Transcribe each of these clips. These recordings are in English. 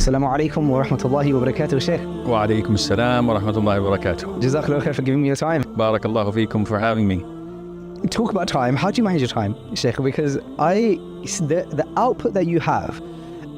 Assalamu alaikum wa rahmatullahi wa barakatuh, Sheikh. Wa alaikum assalam wa rahmatullahi wa barakatuh. Jazakallah khair for giving me your time. Barakallahu feekum for having me. Talk about time. How do you manage your time, Sheikh? Because the output that you have,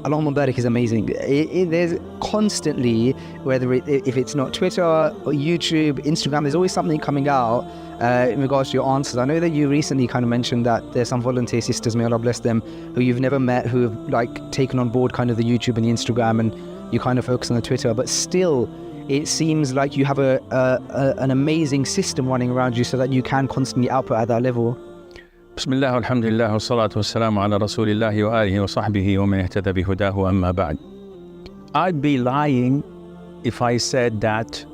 Allahumma barik, is amazing. There's constantly, if it's not Twitter or YouTube, Instagram, there's always something coming out in regards to your answers. I know that you recently kind of mentioned that there's some volunteer sisters, may Allah bless them, who you've never met, who have like taken on board kind of the YouTube and the Instagram, and you kind of focus on the Twitter, but still it seems like you have an amazing system running around you so that you can constantly output at that level. Bismillah, alhamdulillah, wa salatu wa salamu ala rasulillahi wa alihi wa sahbihi wa man ihtada bihudahu amma ba'd. I'd be lying if I said that,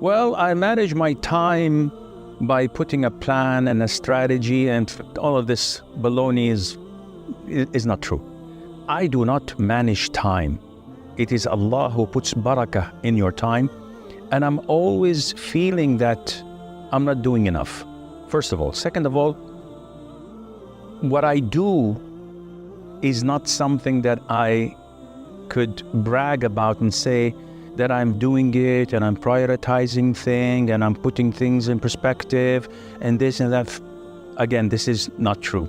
well, I manage my time by putting a plan and a strategy, and all of this baloney is not true. I do not manage time. It is Allah who puts barakah in your time, and I'm always feeling that I'm not doing enough, first of all. Second of all, what I do is not something that I could brag about and say that I'm doing it and I'm prioritizing things and I'm putting things in perspective and this and that. Again, this is not true.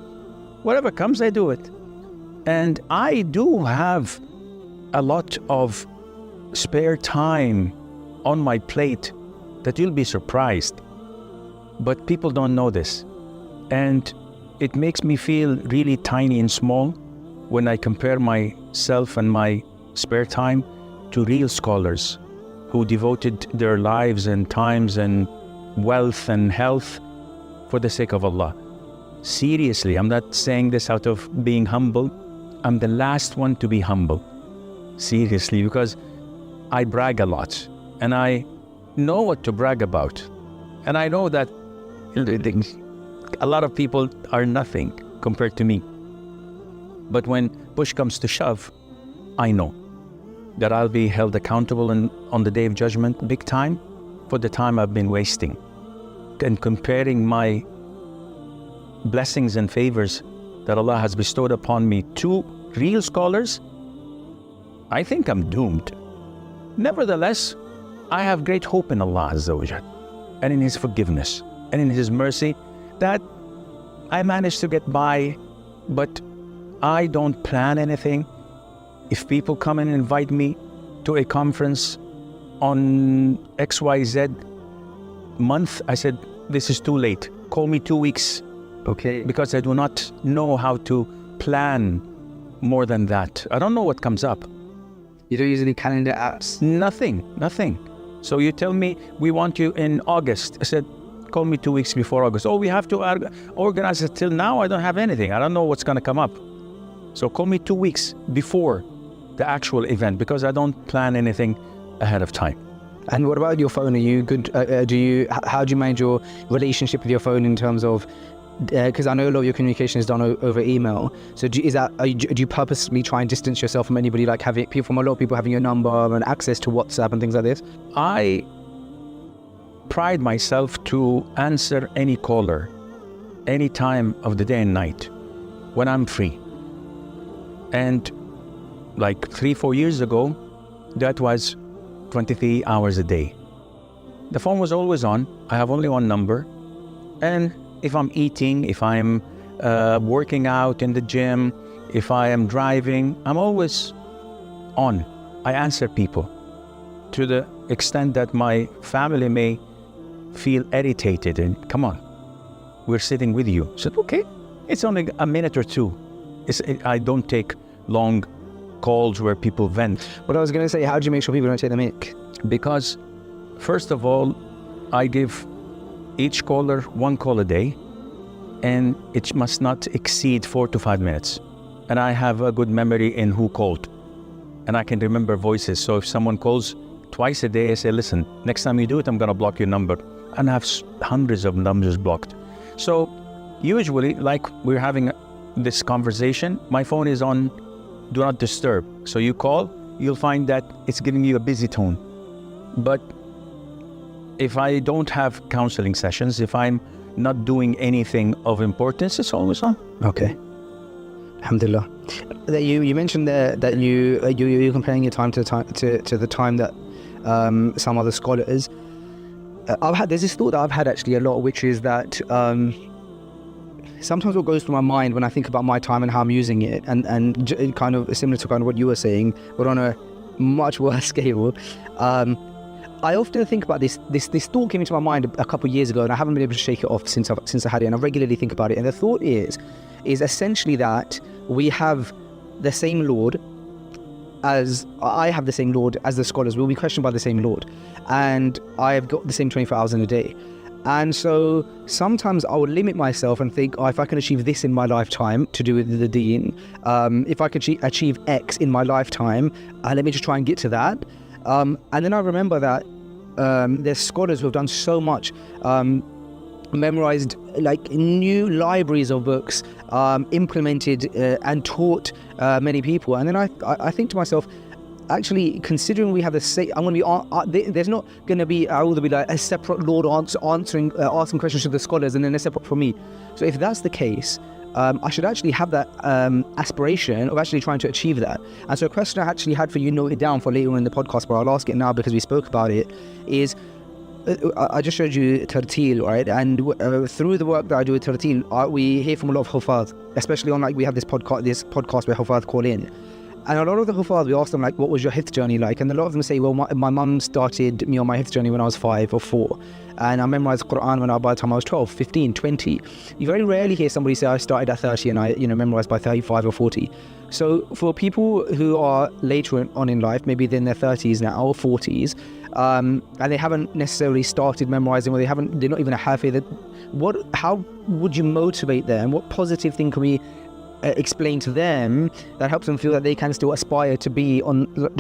Whatever comes, I do it. And I do have a lot of spare time on my plate that you'll be surprised. But people don't know this. And it makes me feel really tiny and small when I compare myself and my spare time to real scholars who devoted their lives and times and wealth and health for the sake of Allah. Seriously, I'm not saying this out of being humble. I'm the last one to be humble. Seriously, because I brag a lot and I know what to brag about. And I know that a lot of people are nothing compared to me. But when push comes to shove, I know that I'll be held accountable on the Day of Judgment big time for the time I've been wasting. And comparing my blessings and favors that Allah has bestowed upon me to real scholars, I think I'm doomed. Nevertheless, I have great hope in Allah Azza wa Jal and in His forgiveness and in His mercy that I managed to get by, but I don't plan anything. If people come and invite me to a conference on XYZ month, I said, this is too late. Call me 2 weeks. Okay. Because I do not know how to plan more than that. I don't know what comes up. You don't use any calendar apps? Nothing. So you tell me, we want you in August. I said, call me 2 weeks before August. Oh, we have to organize it. Till now, I don't have anything. I don't know what's going to come up. So call me 2 weeks before the actual event, because I don't plan anything ahead of time. And what about your phone? Are you good? How do you manage your relationship with your phone in terms of, because I know a lot of your communication is done over email. So do you purposely try and distance yourself from anybody, like from a lot of people having your number and access to WhatsApp and things like this? I pride myself to answer any caller, any time of the day and night, when I'm free. And like 3-4 years ago, that was 23 hours a day. The phone was always on. I have only one number. And if I'm eating, if I'm working out in the gym, if I am driving, I'm always on. I answer people to the extent that my family may feel irritated and, come on, we're sitting with you. I said, okay, it's only a minute or two. I don't take long calls where people vent. But I was going to say, how do you make sure people don't take the mic? Because first of all, I give each caller one call a day, and it must not exceed 4 to 5 minutes. And I have a good memory in who called, and I can remember voices. So if someone calls twice a day, I say, listen, next time you do it, I'm going to block your number. And I have hundreds of numbers blocked. So usually, like we're having this conversation, my phone is on do not disturb. So you call, you'll find that it's giving you a busy tone. But if I don't have counseling sessions, if I'm not doing anything of importance, it's always on. Okay. Alhamdulillah. That you mentioned there that you're comparing your time to the time that some other scholars. There's this thought that I've had actually a lot, which is that sometimes what goes through my mind when I think about my time and how I'm using it, and kind of similar to kind of what you were saying, but on a much worse scale. I often think about this thought came into my mind a couple of years ago, and I haven't been able to shake it off since I had it, and I regularly think about it. And the thought is essentially that we have the same Lord as I have the same Lord as the scholars. We'll be questioned by the same Lord, and I have got the same 24 hours in a day. And so sometimes I would limit myself and think, if I can achieve this in my lifetime to do with the deen, if I could achieve X in my lifetime, let me just try and get to that. And then I remember that there's scholars who have done so much, memorized like new libraries of books, implemented and taught many people. And then I think to myself, actually, considering we have the same, I'm going to be. There's not going to be a separate Lord asking questions to the scholars, and then a separate for me. So if that's the case, I should actually have that aspiration of actually trying to achieve that. And so a question I actually had for you noted down for later in the podcast, but I'll ask it now because we spoke about it, is I just showed you tartil, right? And through the work that I do with tartil, we hear from a lot of hufaz, especially on we have this podcast where hufaz call in. And a lot of the hufaz, we ask them what was your hifz journey like? And a lot of them say, well, my mum started me on my hifz journey when I was 5 or 4. And I memorized Quran by the time I was 12, 15, 20. You very rarely hear somebody say I started at 30 and I memorized by 35 or 40. So for people who are later on in life, maybe they're in their 30s now or 40s, and they haven't necessarily started memorizing, or they're not even a hafiz, how would you motivate them? What positive thing can we explain to them that helps them feel that they can still aspire to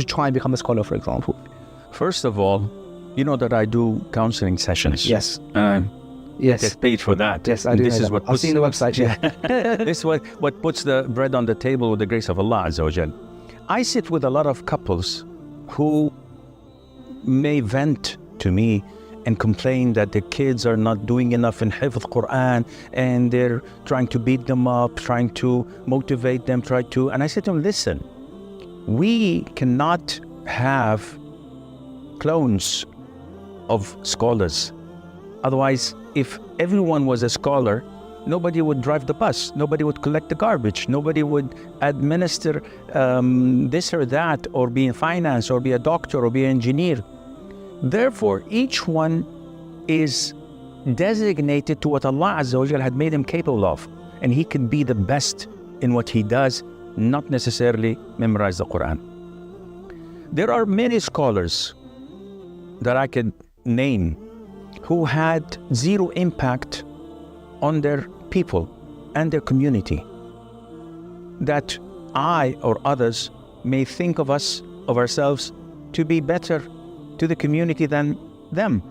try and become a scholar, for example? First of all, you know that I do counseling sessions. Yes. Yes. Get paid for that. Yes, I do. This is what I've seen the website. Yeah. This is what puts the bread on the table with the grace of Allah Azza wa Jal. I sit with a lot of couples who may vent to me and complain that the kids are not doing enough in Hifz Quran, and they're trying to beat them up, trying to motivate them, and I said to them, listen, we cannot have clones of scholars. Otherwise, if everyone was a scholar, nobody would drive the bus, nobody would collect the garbage, nobody would administer this or that, or be in finance, or be a doctor, or be an engineer. Therefore, each one is designated to what Allah Azza wa Jal had made him capable of, and he can be the best in what he does, not necessarily memorize the Quran. There are many scholars that I could name who had zero impact on their people and their community, that I or others may think of ourselves to be better to the community than them,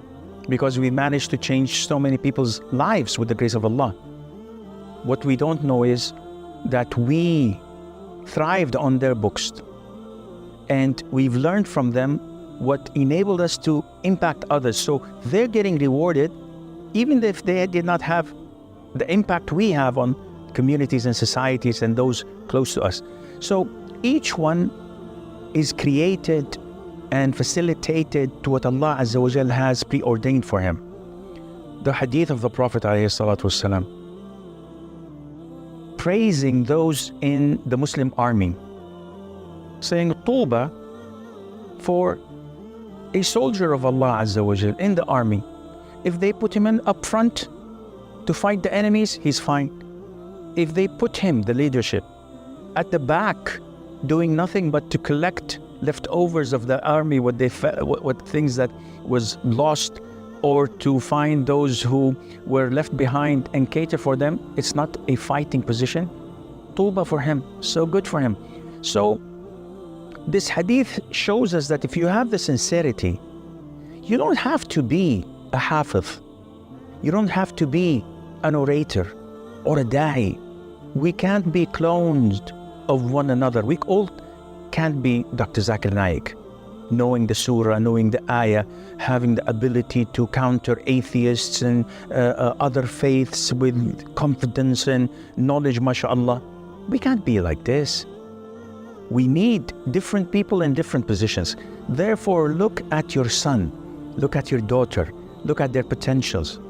because we managed to change so many people's lives with the grace of Allah. What we don't know is that we thrived on their books, and we've learned from them what enabled us to impact others. So they're getting rewarded even if they did not have the impact we have on communities and societies and those close to us. So each one is created and facilitated to what Allah Azza wa Jal has preordained for him. The hadith of the Prophet ﷺ, praising those in the Muslim army, saying Tuba for a soldier of Allah Azza wa Jal in the army. If they put him up front to fight the enemies, he's fine. If they put him, the leadership, at the back doing nothing but to collect leftovers of the army, what things that was lost, or to find those who were left behind and cater for them, it's not a fighting position. Tuba for him, so good for him. So this hadith shows us that if you have the sincerity, you don't have to be a hafiz, you don't have to be an orator or a da'i. We can't be clones of one another. We all can't be Dr. Zakir Naik, knowing the surah, knowing the ayah, having the ability to counter atheists and other faiths with confidence and knowledge, mashallah. We can't be like this. We need different people in different positions. Therefore, look at your son, look at your daughter, look at their potentials,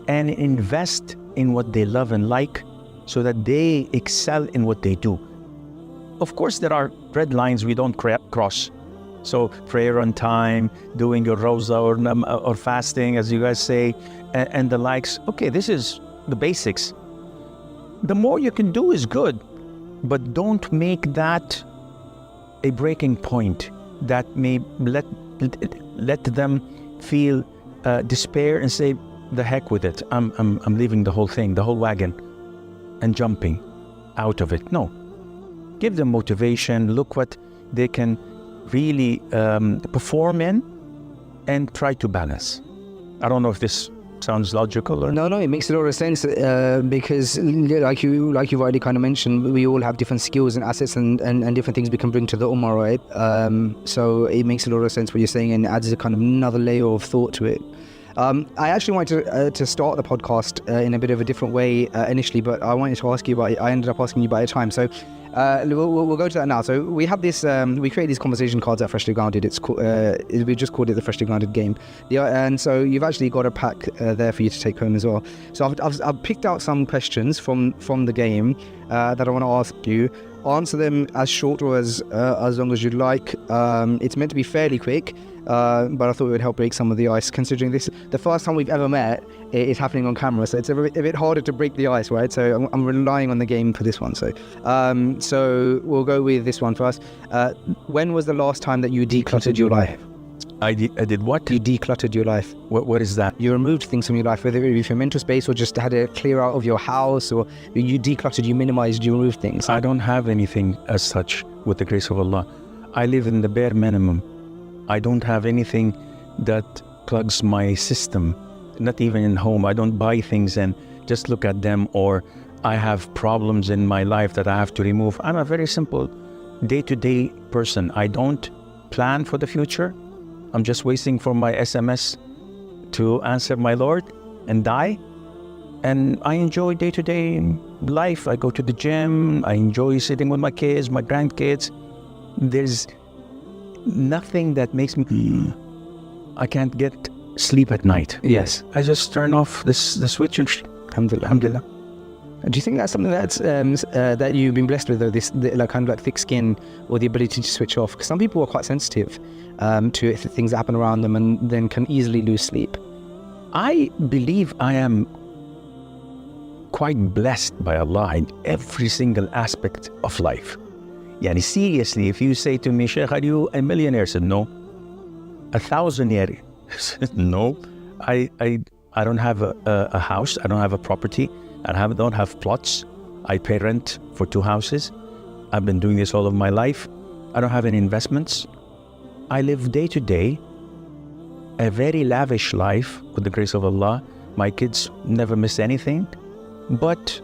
and invest in what they love and like so that they excel in what they do. Of course, there are red lines we don't cross. So prayer on time, doing your rosa or fasting, as you guys say, and the likes. Okay, this is the basics. The more you can do is good, but don't make that a breaking point that may let them feel despair and say, the heck with it. I'm leaving the whole thing, the whole wagon, and jumping out of it. No. Give them motivation, look what they can really perform in, and try to balance. I don't know if this sounds logical or no, it makes a lot of sense because like you've already kind of mentioned, we all have different skills and assets and different things we can bring to the ummah, right? So it makes a lot of sense what you're saying and adds a kind of another layer of thought to it. I actually wanted to start the podcast in a bit of a different way initially, but I wanted to ask you about it. I ended up asking you about it time. So we'll go to that now. So we have this, we create these conversation cards at Freshly Grounded. It's we just called it the Freshly Grounded game. And so you've actually got a pack there for you to take home as well. So I've picked out some questions from the game that I want to ask you. Answer them as short or as long as you'd like. It's meant to be fairly quick. But I thought it would help break some of the ice, considering this the first time we've ever met is happening on camera, so it's a bit harder to break the ice, right? So I'm relying on the game for this one. So we'll go with this one first. When was the last time that you decluttered your life? I did what? You decluttered your life. What is that? You removed things from your life, whether it be your mental space or just had a clear out of your house, or you decluttered, you minimized, you removed things. I don't have anything as such, with the grace of Allah. I live in the bare minimum. I don't have anything that clogs my system, not even in home. I don't buy things and just look at them, or I have problems in my life that I have to remove. I'm a very simple day-to-day person. I don't plan for the future. I'm just waiting for my SMS to answer my Lord and die. And I enjoy day-to-day life. I go to the gym. I enjoy sitting with my kids, my grandkids. There's nothing that makes me I can't get sleep at night. Yes. I just turn off the switch and Alhamdulillah. Do you think that's something that's that you've been blessed with, though, like kind of like thick skin or the ability to switch off? Because some people are quite sensitive to things that happen around them and then can easily lose sleep. I believe I am quite blessed by Allah in every single aspect of life. Yani seriously, if you say to me, Sheikh, are you a millionaire? I said, no. 1,000-year? No. I don't have a house. I don't have a property. I don't have plots. I pay rent for 2 houses. I've been doing this all of my life. I don't have any investments. I live day to day, a very lavish life with the grace of Allah. My kids never miss anything. But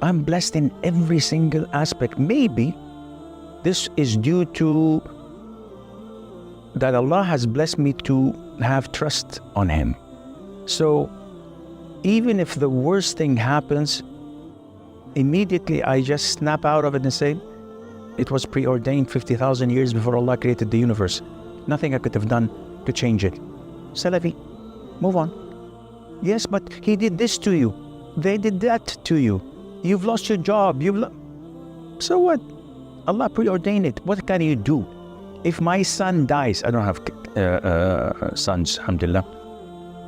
I'm blessed in every single aspect. Maybe this is due to that Allah has blessed me to have trust on Him. So even if the worst thing happens, immediately I just snap out of it and say, it was preordained 50,000 years before Allah created the universe. Nothing I could have done to change it. Salafi, move on. Yes, but He did this to you. They did that to you. You've lost your job. So what? Allah preordained it. What can you do? If my son dies, I don't have sons, alhamdulillah.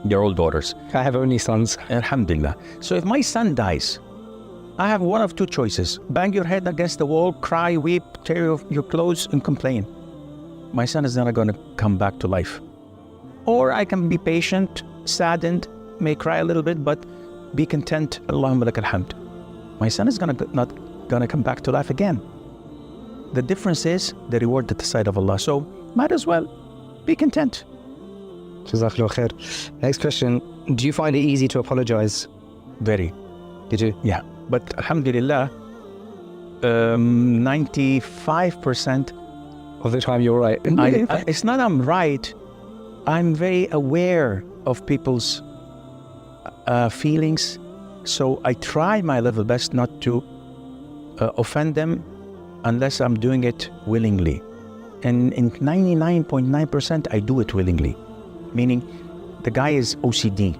They're all daughters. I have only sons. Alhamdulillah. So if my son dies, I have one of 2 choices. Bang your head against the wall, cry, weep, tear your clothes and complain. My son is not going to come back to life. Or I can be patient, saddened, may cry a little bit, but be content. Allahumma lakal hamd. My son is not going to come back to life again. The difference is the reward at the side of Allah. So might as well be content. Jazakallah khair. Next question. Do you find it easy to apologize? Very. Did you? Yeah. But alhamdulillah, 95% of the time you're right. It's not I'm right. I'm very aware of people's feelings. So I try my level best not to offend them unless I'm doing it willingly. And in 99.9%, I do it willingly. Meaning, the guy is OCD.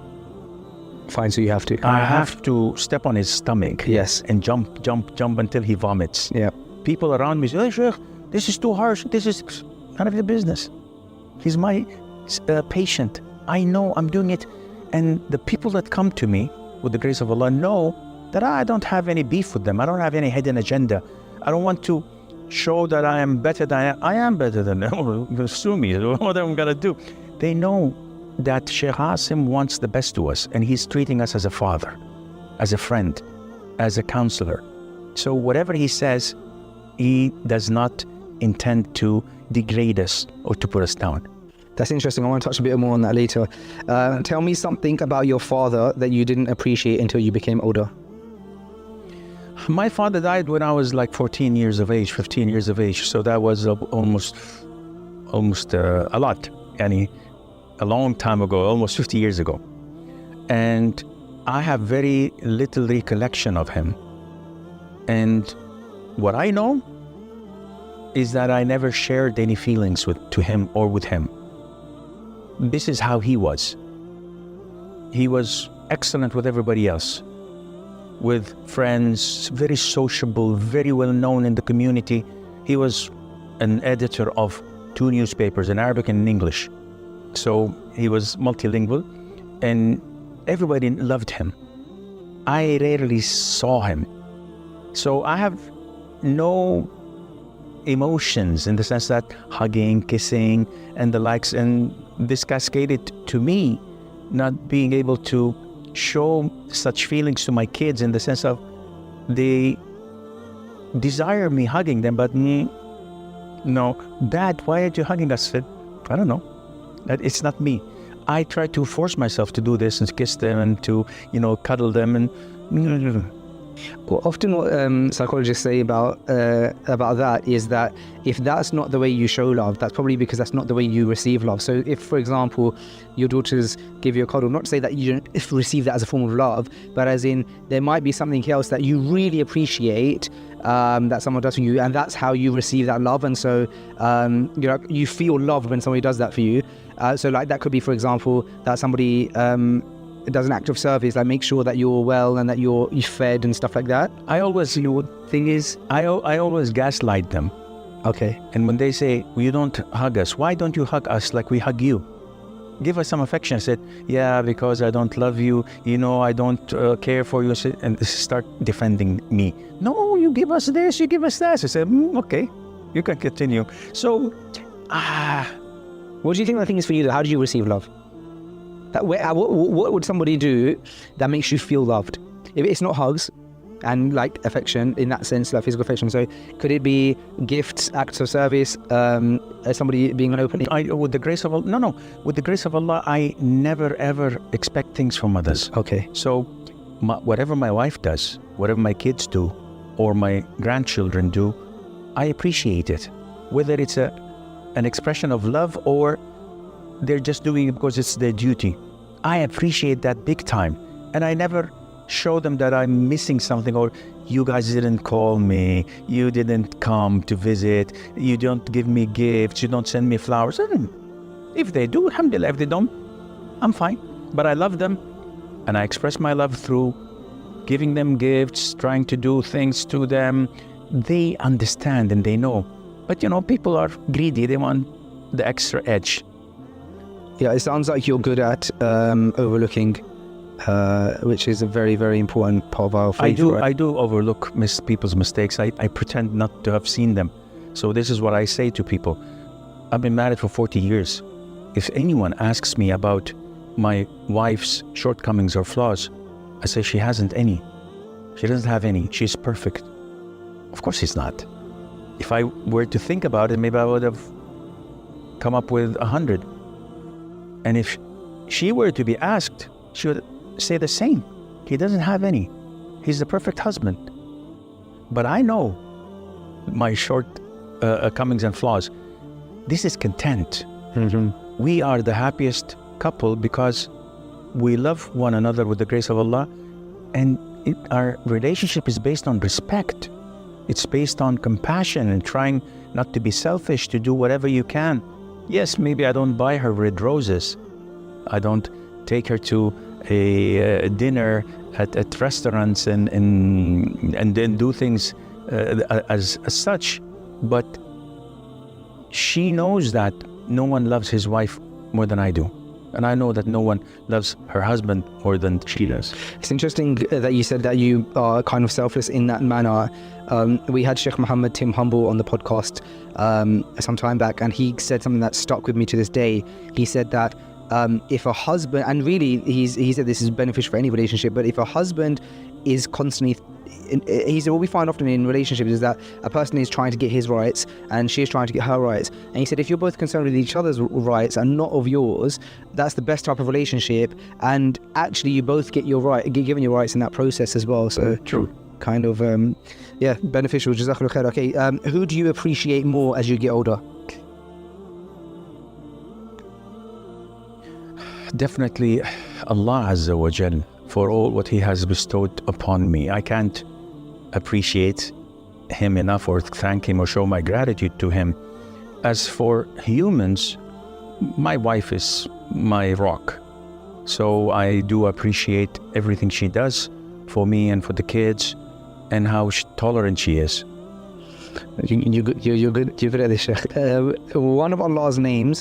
Fine, so you have to. I have to step on his stomach. Yes. And jump until he vomits. Yeah. People around me say, "Hey, Sheikh, this is too harsh. This is none of your business. He's my patient. I know I'm doing it." And the people that come to me, with the grace of Allah, know that I don't have any beef with them. I don't have any hidden agenda. I don't want to show that I am better than I am better than them. Sue me. What am I going to do? They know that Sheikh Assim wants the best to us, and he's treating us as a father, as a friend, as a counselor. So whatever he says, he does not intend to degrade us or to put us down. That's interesting. I want to touch a bit more on that later. Tell me something about your father that you didn't appreciate until you became older. My father died when I was like 14 years of age, 15 years of age. So that was almost a lot. Yani, a long time ago, almost 50 years ago. And I have very little recollection of him. And what I know is that I never shared any feelings to him or with him. This is how he was. He was excellent with everybody else, with friends, very sociable, very well known in the community. He was an editor of 2 newspapers, in Arabic and in English. So he was multilingual, and everybody loved him. I rarely saw him. So I have no emotions in the sense that hugging, kissing, and the likes, and this cascaded to me not being able to show such feelings to my kids in the sense of they desire me hugging them, but no, Dad, why aren't you hugging us? I don't know. It's not me. I try to force myself to do this and kiss them and to, cuddle them and. Well, often what psychologists say about that is that if that's not the way you show love, that's probably because that's not the way you receive love. So if, for example, your daughters give you a cuddle, not to say that you don't receive that as a form of love, but as in there might be something else that you really appreciate that someone does for you, and that's how you receive that love. And so you feel love when somebody does that for you. So like that could be, for example, that somebody does an act of service, like make sure that you're well and that you're fed and stuff like that. I always, thing is, I always gaslight them. Okay. And when they say, well, you don't hug us, why don't you hug us like we hug you? Give us some affection. I said, yeah, because I don't love you, I don't care for you. And they start defending me. No, you give us this, you give us that. I said, okay, you can continue. So, what do you think the thing is for you? How do you receive love? What would somebody do that makes you feel loved? If it's not hugs and like affection in that sense, like physical affection. So could it be gifts, acts of service, somebody being open? With the grace of Allah, no. With the grace of Allah, I never ever expect things from others. Okay. So whatever my wife does, whatever my kids do, or my grandchildren do, I appreciate it. Whether it's an expression of love or they're just doing it because it's their duty. I appreciate that big time. And I never show them that I'm missing something, or you guys didn't call me, you didn't come to visit, you don't give me gifts, you don't send me flowers. If they do, alhamdulillah. If they don't, I'm fine. But I love them, and I express my love through giving them gifts, trying to do things to them. They understand and they know. But people are greedy. They want the extra edge. Yeah, it sounds like you're good at overlooking, which is a very, very important part of our faith. I do overlook people's mistakes. I pretend not to have seen them. So this is what I say to people. I've been married for 40 years. If anyone asks me about my wife's shortcomings or flaws, I say she hasn't any. She doesn't have any. She's perfect. Of course she's not. If I were to think about it, maybe I would have come up with 100. And if she were to be asked, she would say the same. He doesn't have any. He's the perfect husband. But I know my shortcomings and flaws. This is content. Mm-hmm. We are the happiest couple because we love one another with the grace of Allah, and our relationship is based on respect. It's based on compassion and trying not to be selfish, to do whatever you can. Yes, maybe I don't buy her red roses. I don't take her to a dinner at restaurants and then do things as such. But she knows that no one loves his wife more than I do. And I know that no one loves her husband more than she does. It's interesting that you said that you are kind of selfless in that manner. We had Sheikh Muhammad Tim Humble on the podcast some time back, and he said something that stuck with me to this day. He said that if a husband, and really he said this is beneficial for any relationship, but if a husband is constantly, he said what we find often in relationships is that a person is trying to get his rights and she is trying to get her rights. And he said if you're both concerned with each other's rights and not of yours, that's the best type of relationship. And actually you both get given your rights in that process as well. So true. Kind of, beneficial. Jazakallah khair. Okay, who do you appreciate more as you get older? Definitely Allah Azza wa Jal, for all what He has bestowed upon me. I can't appreciate Him enough or thank Him or show my gratitude to Him. As for humans, my wife is my rock. So I do appreciate everything she does for me and for the kids, and how tolerant she is. You're good at this, Sheikh. One of Allah's names